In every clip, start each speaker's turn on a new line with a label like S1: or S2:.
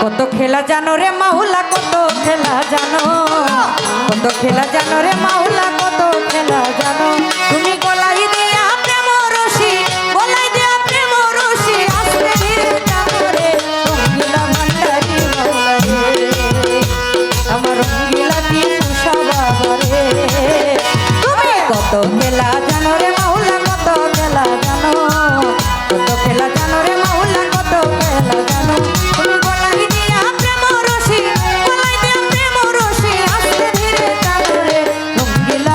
S1: কত খেলা জানো রে মাওলা, কত খেলা জানো, কত খেলা জানো রে মাওলা, কত খেলা জানো। তুমি গলাই দিয়া প্রেম রশি, গলাই দিয়া প্রেম রশি, আস্তে ধীরে টানো রে রঙ্গিলা ভান্ডারি মাওলা রে, আমার রঙ্গিলা টিপু বাবা রে। তুমি কত খেলা জানো রে মাওলা, কত খেলা জানো, কত খেলা জানো রে মাওলা, কত খেলা জানো। তুমি গলাই দিয়া প্রেম রশি, গলাই দিয়া প্রেম রশি, আস্তে ধীরে টানো রে রঙ্গিলা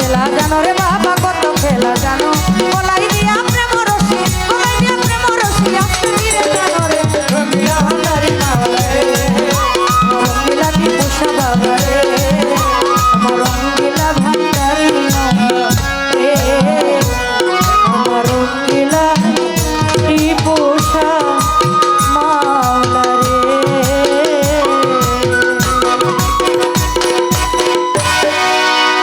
S1: খেলা জানো রে বাবা কত খেলা জানো গলায়